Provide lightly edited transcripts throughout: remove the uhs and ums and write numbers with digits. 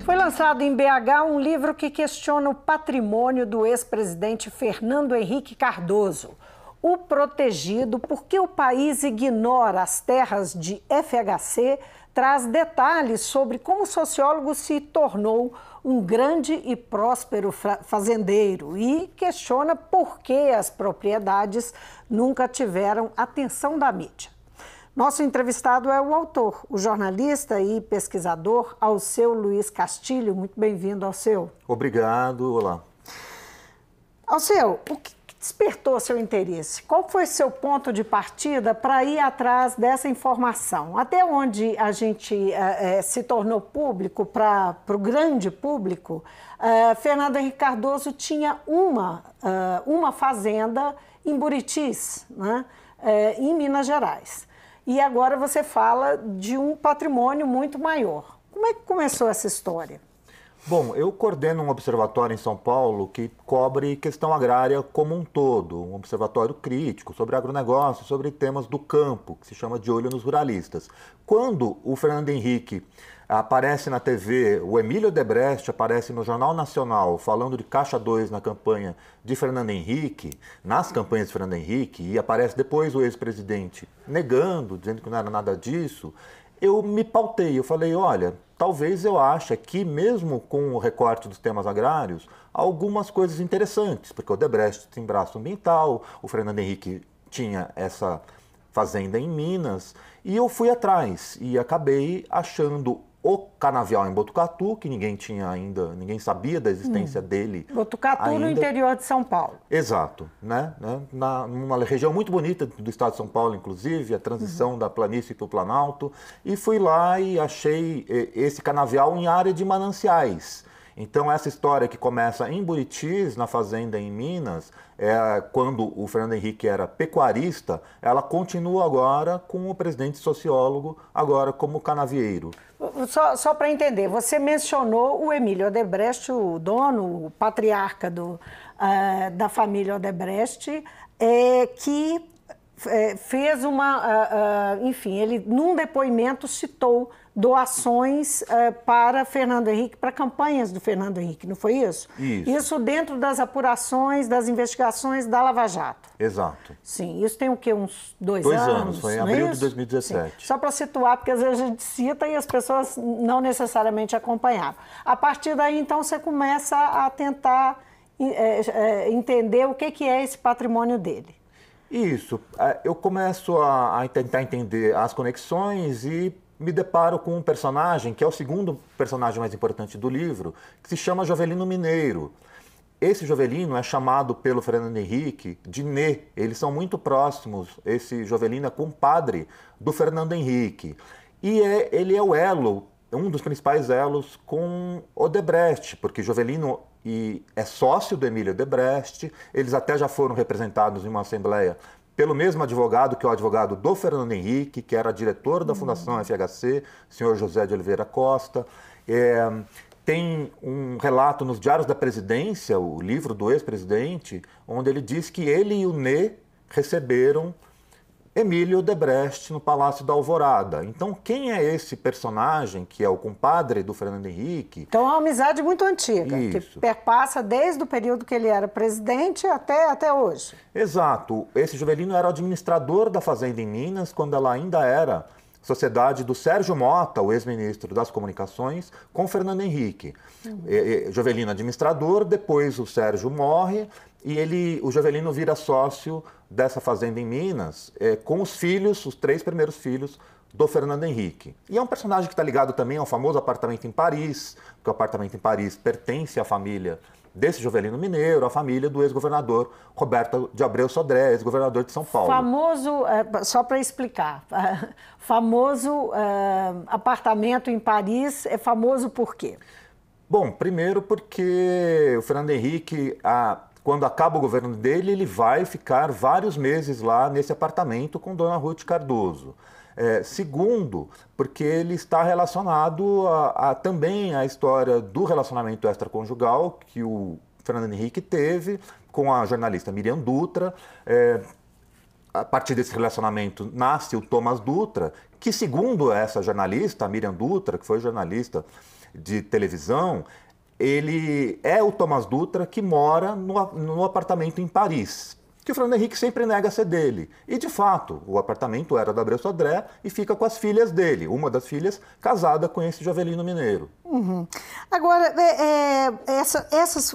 Foi lançado em BH um livro que questiona o patrimônio do ex-presidente Fernando Henrique Cardoso. O Protegido, porque o país ignora as terras de FHC, traz detalhes sobre como o sociólogo se tornou um grande e próspero fazendeiro e questiona por que as propriedades nunca tiveram atenção da mídia. Nosso entrevistado é o autor, o jornalista e pesquisador Alceu Luiz Castilho. Muito bem-vindo, Alceu. Obrigado, olá. Alceu, o que despertou seu interesse? Qual foi seu ponto de partida para ir atrás dessa informação? Até onde a gente se tornou público, para o grande público, Fernando Henrique Cardoso tinha uma fazenda em Buritis, né, em Minas Gerais. E agora você fala de um patrimônio muito maior. Como é que começou essa história? Bom, eu coordeno um observatório em São Paulo que cobre questão agrária como um todo, um observatório crítico sobre agronegócio, sobre temas do campo, que se chama De Olho nos Ruralistas. Quando o Fernando Henrique aparece na TV, o Emílio Odebrecht aparece no Jornal Nacional falando de Caixa 2 na campanha de Fernando Henrique, nas campanhas de Fernando Henrique, e aparece depois o ex-presidente negando, dizendo que não era nada disso, eu me pautei, eu falei, olha, talvez eu ache aqui, mesmo com o recorte dos temas agrários, algumas coisas interessantes, porque o Odebrecht tem braço ambiental, o Fernando Henrique tinha essa fazenda em Minas, e eu fui atrás e acabei achando o canavial em Botucatu, que ninguém tinha ainda, ninguém sabia da existência dele. Botucatu ainda. No interior de São Paulo. Exato, né? Numa região muito bonita do estado de São Paulo, inclusive, a transição da planície para o Planalto, e fui lá e achei esse canavial em área de mananciais. Então, essa história que começa em Buritis, na fazenda em Minas, quando o Fernando Henrique era pecuarista, ela continua agora com o presidente sociólogo, agora como canavieiro. Só para entender, você mencionou o Emílio Odebrecht, o dono, o patriarca da família Odebrecht, que fez enfim, ele num depoimento citou doações para Fernando Henrique, para campanhas do Fernando Henrique, não foi isso? Isso dentro das apurações, das investigações da Lava Jato. Exato. Sim, isso tem o quê? Uns dois anos? 2 anos, foi em abril de 2017. Sim. Só para situar, porque às vezes a gente cita e as pessoas não necessariamente acompanhavam. A partir daí, então, você começa a tentar entender o que é esse patrimônio dele. Isso. Eu começo a tentar entender as conexões e me deparo com um personagem, que é o segundo personagem mais importante do livro, que se chama Jovelino Mineiro. Esse Jovelino é chamado pelo Fernando Henrique de Nê. Eles são muito próximos. Esse Jovelino é compadre do Fernando Henrique. E ele é o elo, um dos principais elos com Odebrecht, porque Jovelino é sócio do Emílio Odebrecht. Eles até já foram representados em uma assembleia pelo mesmo advogado, que é o advogado do Fernando Henrique, que era diretor da Fundação FHC, senhor José de Oliveira Costa. Tem um relato nos Diários da Presidência, o livro do ex-presidente, onde ele diz que ele e o Nê receberam Emílio Odebrecht no Palácio da Alvorada. Então, quem é esse personagem, que é o compadre do Fernando Henrique? Então, é uma amizade muito antiga, Isso. Que perpassa desde o período que ele era presidente até hoje. Exato. Esse Jovelino era o administrador da fazenda em Minas, quando ela ainda era sociedade do Sérgio Mota, o ex-ministro das Comunicações, com Fernando Henrique. Jovelino administrador, depois o Sérgio morre e o Jovelino vira sócio dessa fazenda em Minas, com os filhos, os 3 primeiros filhos do Fernando Henrique. E é um personagem que está ligado também ao famoso apartamento em Paris, porque o apartamento em Paris pertence à família desse Jovelino Mineiro, à família do ex-governador Roberto de Abreu Sodré, ex-governador de São Paulo. Famoso, só para explicar, famoso apartamento em Paris é famoso por quê? Bom, primeiro porque o Fernando Henrique, quando acaba o governo dele, ele vai ficar vários meses lá nesse apartamento com Dona Ruth Cardoso. Segundo, porque ele está relacionado também à história do relacionamento extraconjugal que o Fernando Henrique teve com a jornalista Miriam Dutra. a partir desse relacionamento nasce o Thomas Dutra, que segundo essa jornalista, a Miriam Dutra, que foi jornalista de televisão, ele é o Thomas Dutra que mora no apartamento em Paris, que o Fernando Henrique sempre nega ser dele. E, de fato, o apartamento era da Abreu Sodré e fica com as filhas dele. Uma das filhas casada com esse Jovelino Mineiro. Uhum. Agora,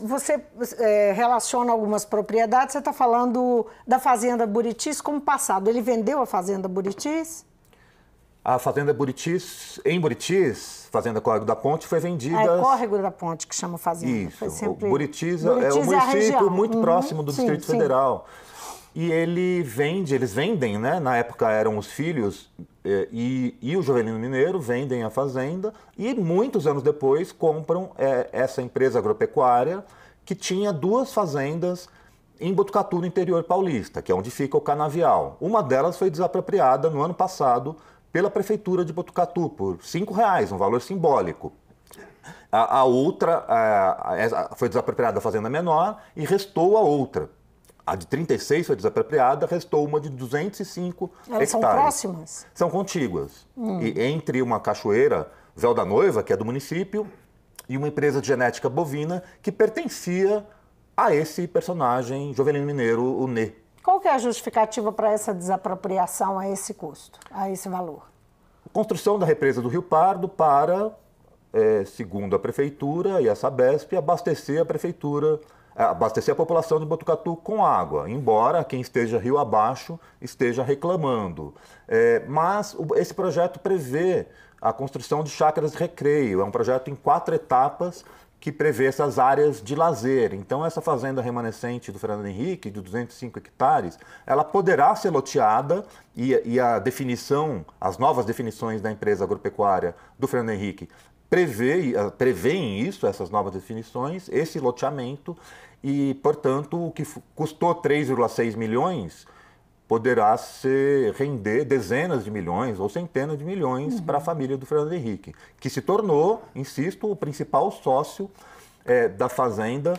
você relaciona algumas propriedades, você está falando da Fazenda Buritis como passado. Ele vendeu a Fazenda Buritis? A Fazenda Buritis, em Buritis, Fazenda Córrego da Ponte, foi vendida... É Córrego da Ponte que chama Fazenda. Isso, foi sempre... Buritis é um município muito próximo do Distrito Federal. E eles vendem, né? Na época eram os filhos e o Jovelino Mineiro vendem a fazenda e muitos anos depois compram essa empresa agropecuária que tinha 2 fazendas em Botucatu, no interior paulista, que é onde fica o canavial. Uma delas foi desapropriada no ano passado pela Prefeitura de Botucatu por R$5, um valor simbólico. A outra foi desapropriada a fazenda menor e restou a outra. A de 36 foi desapropriada, restou uma de 205 hectares. São próximas? São contíguas. E entre uma cachoeira, Véu da Noiva, que é do município, e uma empresa de genética bovina que pertencia a esse personagem Jovelino Mineiro, o Nê. Qual que é a justificativa para essa desapropriação a esse custo, a esse valor? Construção da represa do Rio Pardo para, segundo a Prefeitura e a Sabesp, abastecer a população de Botucatu com água, embora quem esteja rio abaixo esteja reclamando. Mas esse projeto prevê a construção de chácaras de recreio, é um projeto em 4 etapas que prevê essas áreas de lazer. Então, essa fazenda remanescente do Fernando Henrique, de 205 hectares, ela poderá ser loteada e as novas definições da empresa agropecuária do Fernando Henrique prevêem isso, essas novas definições, esse loteamento, e, portanto, o que custou 3,6 milhões poderá render dezenas de milhões ou centenas de milhões para a família do Fernando Henrique, que se tornou, insisto, o principal sócio da fazenda.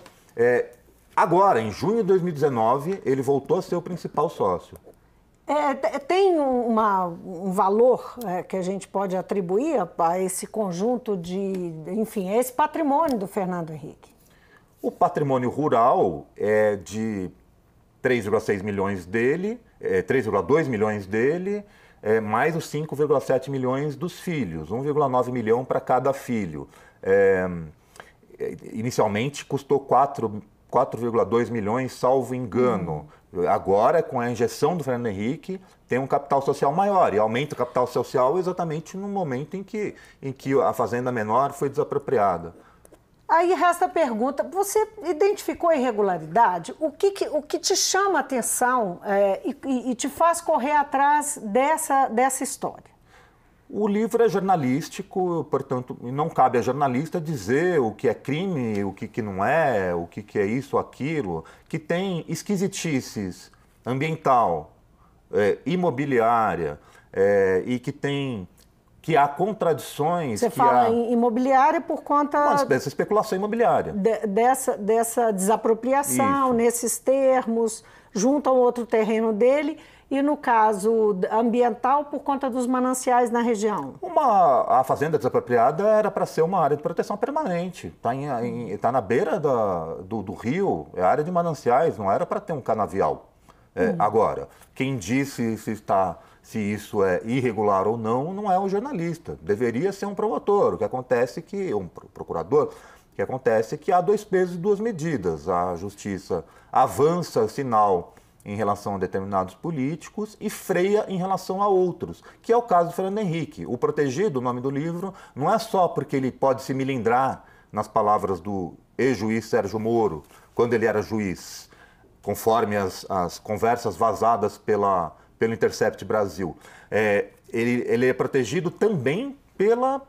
Agora, em junho de 2019, ele voltou a ser o principal sócio. Tem um valor que a gente pode atribuir a esse conjunto enfim, a esse patrimônio do Fernando Henrique? O patrimônio rural é de 3,6 milhões dele, 3,2 milhões dele, mais os 5,7 milhões dos filhos, 1,9 milhão para cada filho. Inicialmente custou 4,2 milhões, salvo engano. Agora, com a injeção do Fernando Henrique, tem um capital social maior, e aumenta o capital social exatamente no momento em que a fazenda menor foi desapropriada. Aí resta a pergunta, você identificou a irregularidade? O que te chama a atenção e te faz correr atrás dessa história? O livro é jornalístico, portanto, não cabe a jornalista dizer o que é crime, o que não é, o que é isso ou aquilo, que tem esquisitices ambiental, imobiliária, e que há contradições... Você fala em imobiliária por conta... dessa especulação imobiliária. Dessa desapropriação, nesses termos, junto a um outro terreno dele, e no caso ambiental, por conta dos mananciais na região. A fazenda desapropriada era para ser uma área de proteção permanente. Está na beira do rio, é área de mananciais, não era para ter um canavial. Agora, quem disse se isso é irregular ou não é o jornalista. Deveria ser um promotor. O que acontece um procurador. O que acontece é que há 2 pesos e 2 medidas. A justiça avança sinal em relação a determinados políticos e freia em relação a outros, que é o caso do Fernando Henrique. O protegido, o nome do livro, não é só porque ele pode se milindrar nas palavras do ex-juiz Sérgio Moro, quando ele era juiz, conforme as conversas vazadas pelo Intercept Brasil. Ele é protegido também pela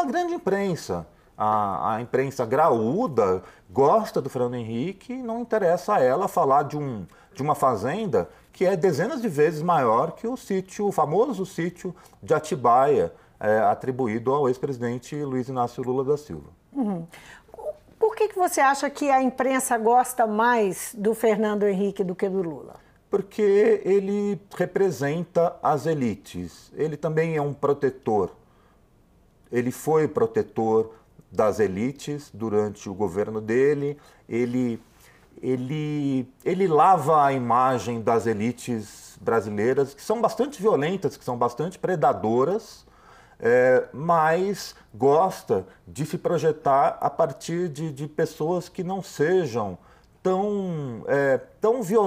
grande imprensa. A imprensa graúda gosta do Fernando Henrique e não interessa a ela falar de uma fazenda que é dezenas de vezes maior que o famoso sítio de Atibaia, atribuído ao ex-presidente Luiz Inácio Lula da Silva. Uhum. Por que você acha que a imprensa gosta mais do Fernando Henrique do que do Lula? porque ele representa as elites. Ele também é um protetor. Ele foi protetor das elites durante o governo dele. Ele lava a imagem das elites brasileiras, que são bastante violentas, que são bastante predadoras, mas gosta de se projetar a partir de pessoas que não sejam tão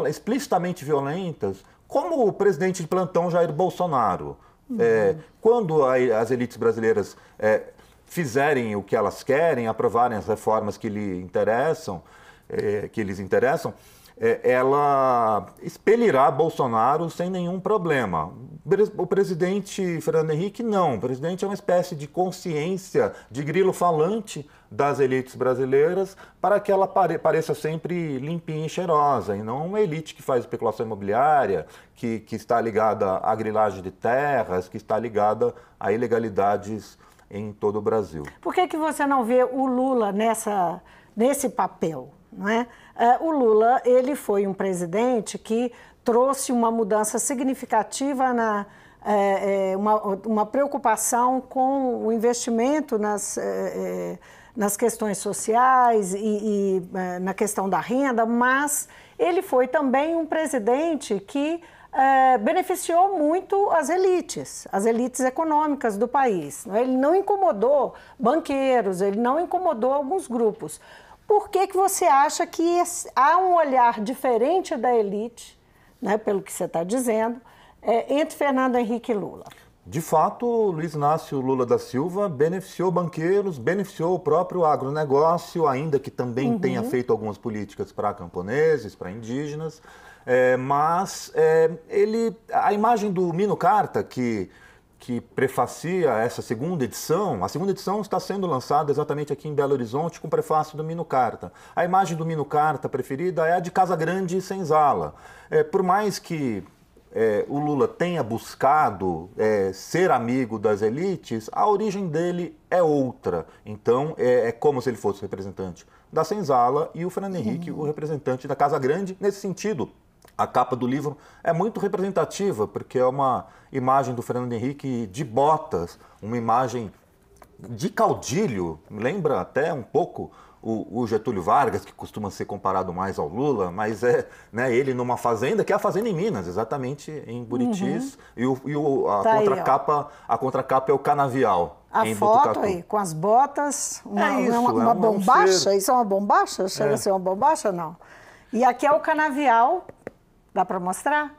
explicitamente violentas como o presidente de plantão Jair Bolsonaro. Quando as elites brasileiras fizerem o que elas querem, aprovarem as reformas que lhes interessam, ela expelirá Bolsonaro sem nenhum problema. O presidente Fernando Henrique não. O presidente é uma espécie de consciência de grilo falante das elites brasileiras para que ela pareça sempre limpinha e cheirosa, e não uma elite que faz especulação imobiliária, que está ligada à grilagem de terras, que está ligada a ilegalidades em todo o Brasil. Por que você não vê o Lula nesse papel? Não é? O Lula, ele foi um presidente que trouxe uma mudança significativa, uma preocupação com o investimento nas questões sociais e na questão da renda, mas ele foi também um presidente que beneficiou muito as elites econômicas do país. Ele não incomodou banqueiros, ele não incomodou alguns grupos. Por que você acha que há um olhar diferente da elite, né, pelo que você está dizendo, entre Fernando Henrique e Lula? De fato, Luiz Inácio Lula da Silva beneficiou banqueiros, beneficiou o próprio agronegócio, ainda que também tenha feito algumas políticas para camponeses, para indígenas, mas a imagem do Mino Carta, que prefacia essa segunda edição, a segunda edição está sendo lançada exatamente aqui em Belo Horizonte com o prefácio do Mino Carta. A imagem do Mino Carta preferida é a de Casa Grande e Senzala. Por mais que o Lula tenha buscado ser amigo das elites, a origem dele é outra. Então, é como se ele fosse o representante da Senzala e o Fernando Henrique, o representante da Casa Grande. Nesse sentido, a capa do livro é muito representativa, porque é uma imagem do Fernando Henrique de botas, uma imagem de caudilho, lembra até um pouco o Getúlio Vargas, que costuma ser comparado mais ao Lula, mas ele numa fazenda, que é a fazenda em Minas, exatamente em Buritis, a contracapa é o canavial. A em foto Botucatu. aí, com as botas, uma bombacha, isso é uma bombacha? Chega a ser uma bombacha, não? E aqui é o canavial, dá para mostrar?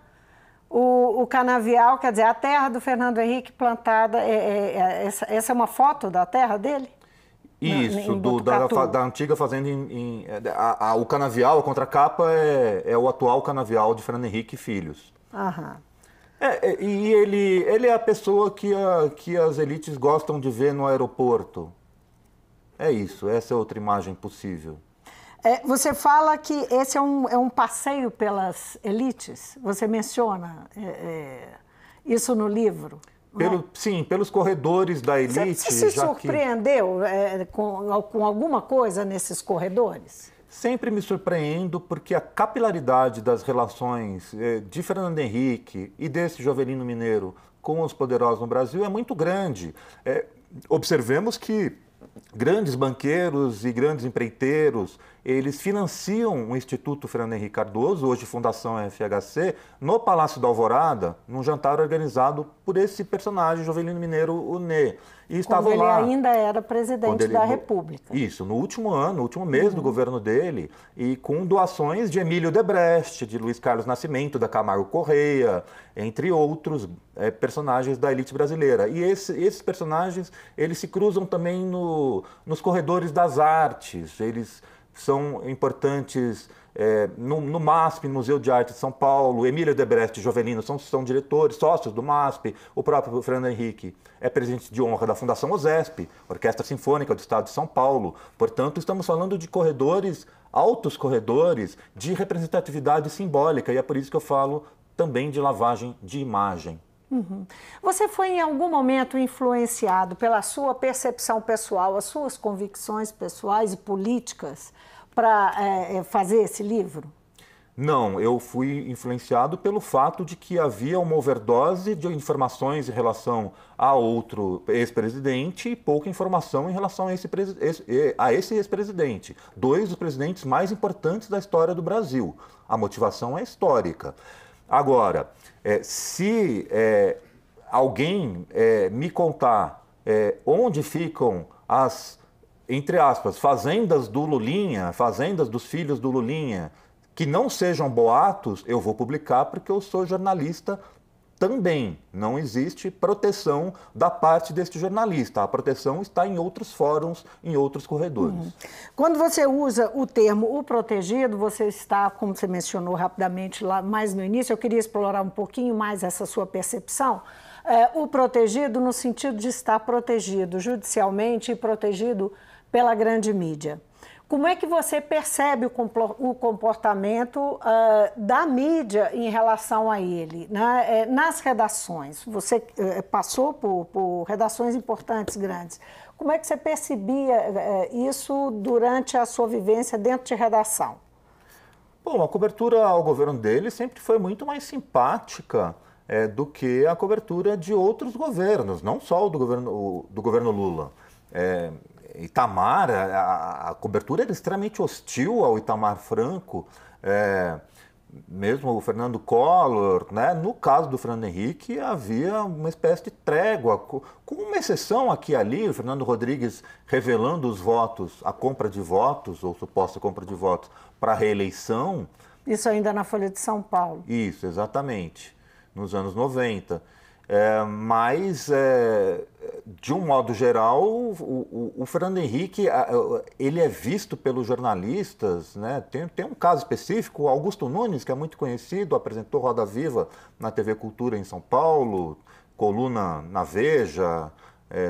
O canavial, quer dizer, a terra do Fernando Henrique plantada, essa é uma foto da terra dele? Isso, da antiga fazenda o canavial, a contracapa é o atual canavial de Fernando Henrique e Filhos. Aham. E ele é a pessoa que as elites gostam de ver no aeroporto. É isso, essa é outra imagem possível. Você fala que esse é um passeio pelas elites? Você menciona isso no livro? Sim, pelos corredores da elite. Você se surpreendeu com alguma coisa nesses corredores? Sempre me surpreendo porque a capilaridade das relações de Fernando Henrique e desse Jovelino Mineiro com os poderosos no Brasil é muito grande. Observemos que grandes banqueiros e grandes empreiteiros, eles financiam o Instituto Fernando Henrique Cardoso, hoje Fundação FHC, no Palácio da Alvorada, num jantar organizado por esse personagem, Jovelino Mineiro, o Nê. E quando ele ainda era presidente da República. Isso, no último mês do governo dele, e com doações de Emílio Debrecht, de Luiz Carlos Nascimento, da Camargo Correia, entre outros personagens da elite brasileira. E esses personagens, eles se cruzam também nos corredores das artes, eles são importantes no MASP, no Museu de Arte de São Paulo. Emílio Debrecht e Jovelino são diretores, sócios do MASP. O próprio Fernando Henrique é presidente de honra da Fundação OSESP, Orquestra Sinfônica do Estado de São Paulo. Portanto, estamos falando de corredores, altos corredores, de representatividade simbólica, e é por isso que eu falo também de lavagem de imagem. Você foi em algum momento influenciado pela sua percepção pessoal, as suas convicções pessoais e políticas para fazer esse livro? Não, eu fui influenciado pelo fato de que havia uma overdose de informações em relação a outro ex-presidente e pouca informação em relação a esse ex-presidente. Dois dos presidentes mais importantes da história do Brasil. A motivação é histórica. Agora, se alguém me contar onde ficam as, entre aspas, fazendas do Lulinha, fazendas dos filhos do Lulinha, que não sejam boatos, eu vou publicar porque eu sou jornalista também. Não existe proteção da parte deste jornalista. A proteção está em outros fóruns, em outros corredores. Quando você usa o termo o protegido, você está, como você mencionou rapidamente lá mais no início, eu queria explorar um pouquinho mais essa sua percepção. O protegido no sentido de estar protegido judicialmente e protegido pela grande mídia. Como é que você percebe o comportamento da mídia em relação a ele, né? Nas redações? Você passou por redações importantes, grandes. Como é que você percebia isso durante a sua vivência dentro de redação? Bom, a cobertura ao governo dele sempre foi muito mais simpática do que a cobertura de outros governos, não só o do governo Lula. Itamar, a cobertura era extremamente hostil ao Itamar Franco, mesmo o Fernando Collor, né? No caso do Fernando Henrique, havia uma espécie de trégua, com uma exceção aqui e ali, o Fernando Rodrigues revelando os votos, a compra de votos, ou suposta compra de votos, para a reeleição. Isso ainda na Folha de São Paulo. Isso, exatamente, nos anos 90. Mas, de um modo geral, o Fernando Henrique, ele é visto pelos jornalistas, né? Tem um caso específico, o Augusto Nunes, que é muito conhecido, apresentou Roda Viva na TV Cultura em São Paulo, coluna na Veja,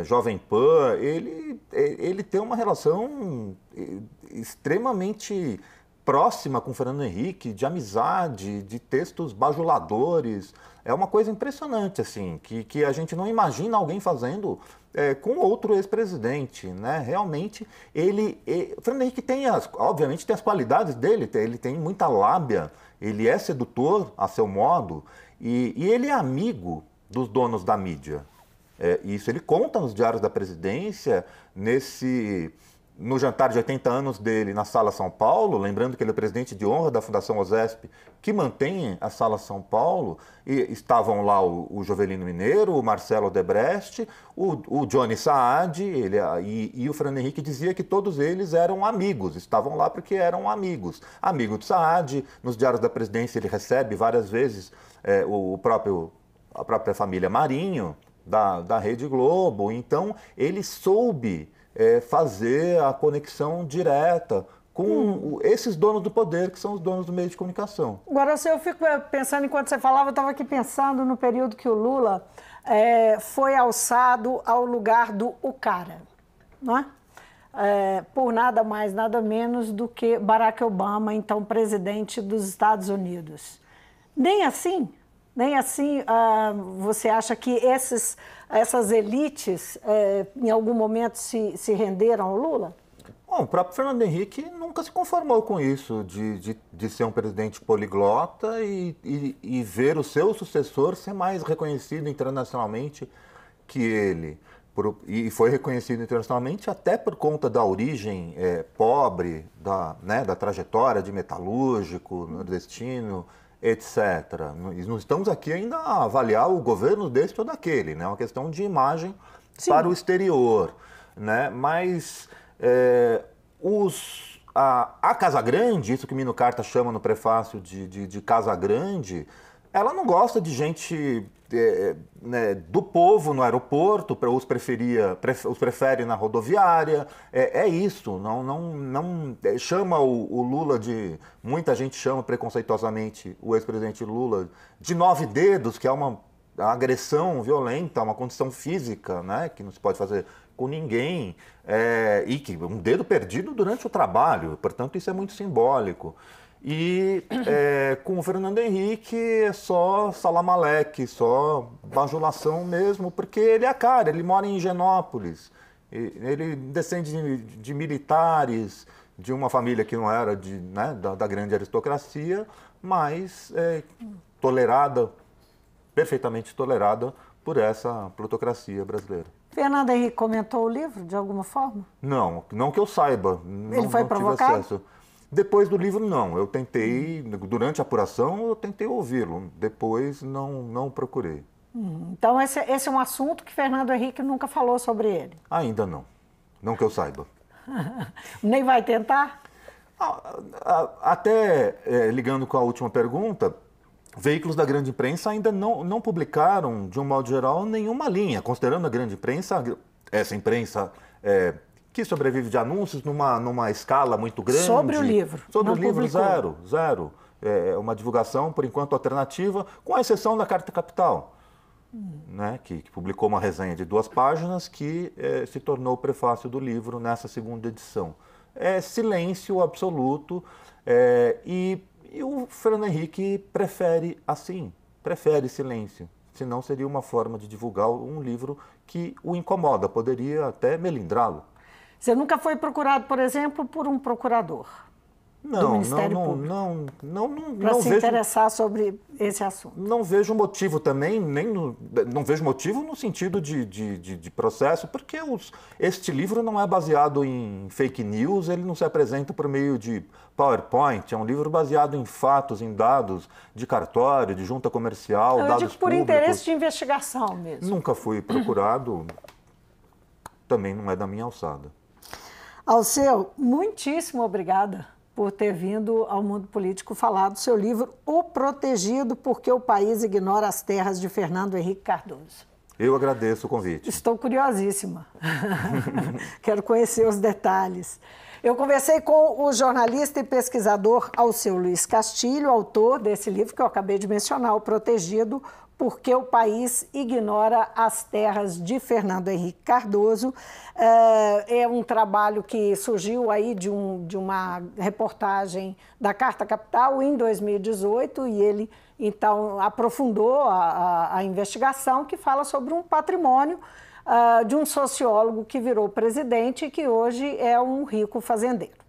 Jovem Pan, ele tem uma relação extremamente próxima com o Fernando Henrique, de amizade, de textos bajuladores. É uma coisa impressionante, assim, que a gente não imagina alguém fazendo com outro ex-presidente, né? Realmente, o Fernando Henrique obviamente tem as qualidades dele, ele tem muita lábia, ele é sedutor a seu modo, e ele é amigo dos donos da mídia. Isso ele conta nos diários da presidência, no jantar de 80 anos dele na Sala São Paulo, lembrando que ele é presidente de honra da Fundação OSESP, que mantém a Sala São Paulo, e estavam lá o Jovelino Mineiro, o Marcelo Odebrecht, o Johnny Saad, e o Fernando Henrique dizia que todos eles eram amigos, estavam lá porque eram amigos. Amigo do Saad, nos diários da presidência ele recebe várias vezes a própria família Marinho, da Rede Globo, então ele soube fazer a conexão direta com esses donos do poder, que são os donos do meio de comunicação. Agora, eu fico pensando, enquanto você falava, eu estava aqui pensando no período que o Lula foi alçado ao lugar do o cara, não é? Por nada mais, nada menos do que Barack Obama, então presidente dos Estados Unidos. Nem assim você acha que essas elites, em algum momento, se renderam ao Lula? Bom, o próprio Fernando Henrique nunca se conformou com isso, de ser um presidente poliglota e ver o seu sucessor ser mais reconhecido internacionalmente que ele. E foi reconhecido internacionalmente até por conta da origem pobre, da trajetória de metalúrgico, nordestino, etc. Não estamos aqui ainda a avaliar o governo desse ou daquele, né? É uma questão de imagem para o exterior, né? Mas a Casa Grande, isso que Mino Carta chama no prefácio de Casa Grande, ela não gosta de gente do povo no aeroporto, os prefere na rodoviária, isso, não chama o Lula muita gente chama preconceituosamente o ex-presidente Lula de 9 dedos, que é uma agressão violenta, uma condição física, né, que não se pode fazer com ninguém, e que um dedo perdido durante o trabalho, portanto isso é muito simbólico. E com o Fernando Henrique é só salamaleque, só bajulação mesmo, porque ele é a cara, ele mora em Higienópolis, ele descende de militares, de uma família que não era da grande aristocracia, mas tolerada, perfeitamente tolerada por essa plutocracia brasileira. Fernando Henrique comentou o livro de alguma forma? Não que eu saiba. Ele foi provocado? Tive acesso. Depois do livro, não. Eu tentei, durante a apuração, eu tentei ouvi-lo. Depois, não procurei. Então, esse é um assunto que Fernando Henrique nunca falou sobre ele? Ainda não. Não que eu saiba. Nem vai tentar? Até ligando com a última pergunta, veículos da grande imprensa ainda não publicaram, de um modo geral, nenhuma linha, considerando a grande imprensa, essa imprensa que sobrevive de anúncios numa escala muito grande. Sobre o livro. Sobre não o livro, publicou. zero. É uma divulgação, por enquanto, alternativa, com exceção da Carta Capital, né, que publicou uma resenha de 2 páginas que se tornou o prefácio do livro nessa segunda edição. É silêncio absoluto e o Fernando Henrique prefere assim, prefere silêncio. Senão seria uma forma de divulgar um livro que o incomoda, poderia até melindrá-lo. Você nunca foi procurado, por exemplo, por um procurador do Ministério Público? Não para se vejo, interessar sobre esse assunto? Não vejo motivo também, não vejo motivo no sentido de processo, porque este livro não é baseado em fake news, ele não se apresenta por meio de PowerPoint, é um livro baseado em fatos, em dados de cartório, de junta comercial, dados digo por públicos. Interesse de investigação mesmo. Nunca fui procurado, também não é da minha alçada. Alceu, muitíssimo obrigada por ter vindo ao Mundo Político falar do seu livro O Protegido, porque o país ignora as terras, de Fernando Henrique Cardoso. Eu agradeço o convite. Estou curiosíssima. Quero conhecer os detalhes. Eu conversei com o jornalista e pesquisador Alceu Luiz Castilho, autor desse livro que eu acabei de mencionar, O Protegido, porque o país ignora as terras, de Fernando Henrique Cardoso. É um trabalho que surgiu aí de uma reportagem da Carta Capital em 2018 e ele, então, aprofundou a investigação que fala sobre um patrimônio de um sociólogo que virou presidente e que hoje é um rico fazendeiro.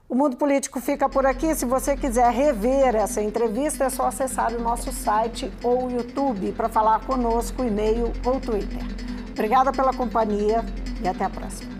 O Mundo Político fica por aqui. Se você quiser rever essa entrevista, é só acessar o nosso site ou o YouTube para falar conosco, e-mail ou Twitter. Obrigada pela companhia e até a próxima.